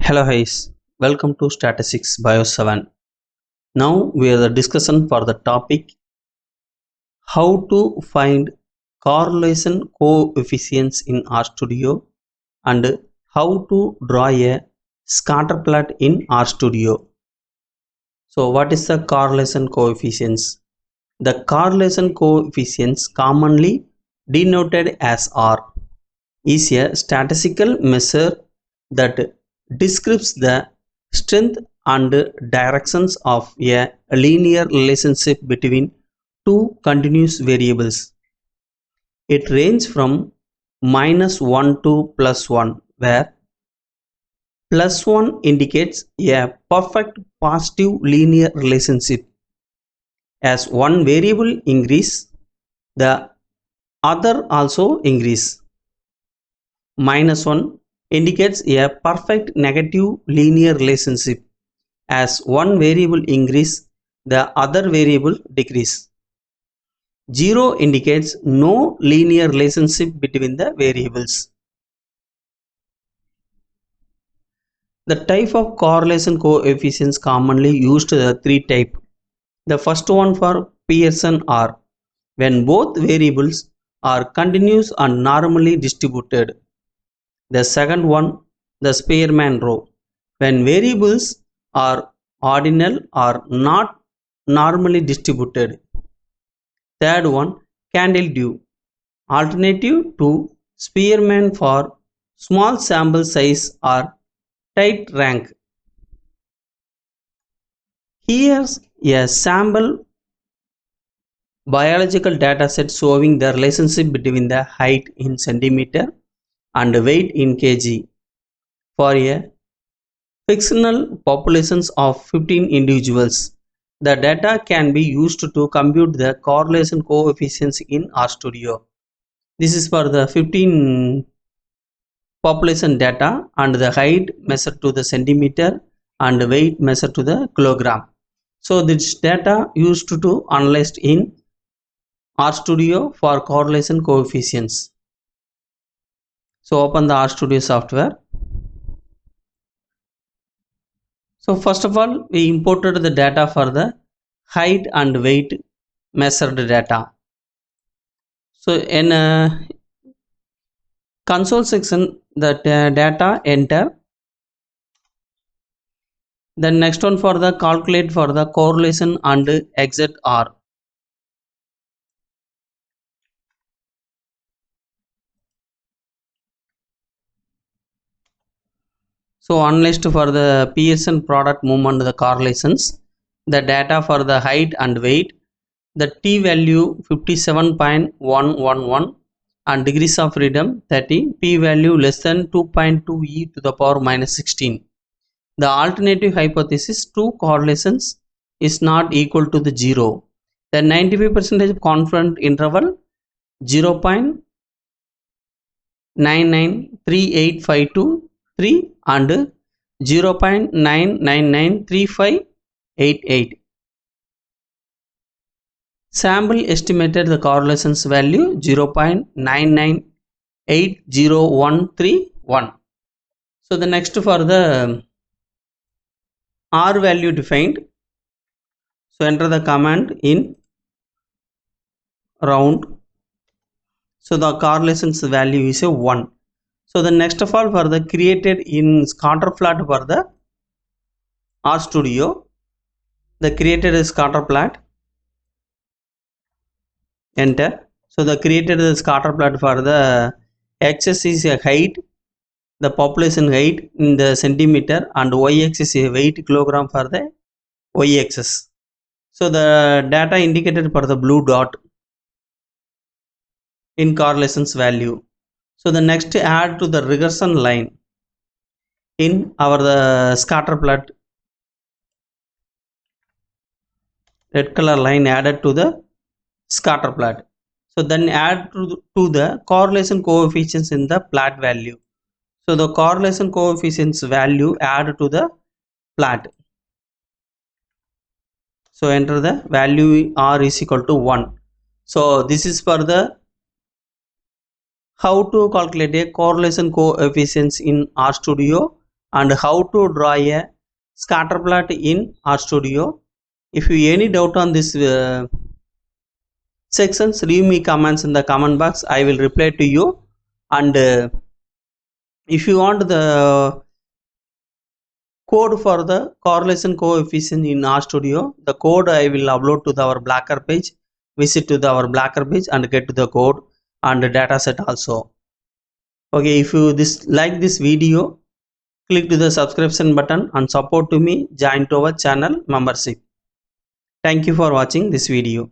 Hello guys, welcome to Statistics Bio 7. Now we are the discussion for the topic how to find correlation coefficients in RStudio and how to draw a scatter plot in RStudio. So what is the correlation coefficients? The correlation coefficients, commonly denoted as R, is a statistical measure that describes the strength and directions of a linear relationship between two continuous variables. It ranges from -1 to +1, where +1 indicates a perfect positive linear relationship. As one variable increases, the other also increases. -1 indicates a perfect negative linear relationship. As one variable increases, the other variable decreases. 0 indicates no linear relationship between the variables. The type of correlation coefficients commonly used are three types. The first one for Pearson are when both variables are continuous and normally distributed. The second one, the Spearman rho, when variables are ordinal or not normally distributed. Third one, candle dew, alternative to Spearman for small sample size or tight rank. Here's a sample biological dataset showing the relationship between the height in centimeter and weight in kg for a fictional populations of 15 individuals. The data can be used to compute the correlation coefficients in RStudio. This is for the 15 population data and the height measured to the centimeter and weight measured to the kilogram. So this data used to analyze in RStudio for correlation coefficients. So open the RStudio software. So first of all, we imported the data for the height and weight measured data. So in console section, the data enter. Then next one for the calculate for the correlation and exit R. So analyzed for the Pearson product movement, the correlations, the data for the height and weight, the t value 57.111 and degrees of freedom 30, p value less than 2.2 e to the power -16. The alternative hypothesis, two correlations is not equal to the 0. The 95% confidence interval 0.9938523 and 0.9993588. Sample estimated the correlations value 0.9980131. So the next for the R value defined. So enter the command in round. So the correlations value is a 1. So the next of all for the created in scatter plot for the RStudio, the created is scatter plot. Enter. So the created is scatter plot for the x-axis is a height, the population height in the centimeter, and y-axis is a weight kilogram for the y-axis. So the data indicated for the blue dot in correlations value. So the next add to the regression line in our the scatter plot, red color line added to the scatter plot. So then add to the correlation coefficients in the plot value. So the correlation coefficients value add to the plot. So enter the value R is equal to 1. So this is for the how to calculate a correlation coefficients in RStudio and how to draw a scatter plot in RStudio. If you any doubt on this sections, leave me comments in the comment box. I will reply to you. And if you want the code for the correlation coefficient in RStudio, the code I will upload to our Blacker page. Visit to our Blacker page and get the code and the dataset also. Okay, if you like this video, click to the subscription button and support to me, join to our channel membership. Thank you for watching this video.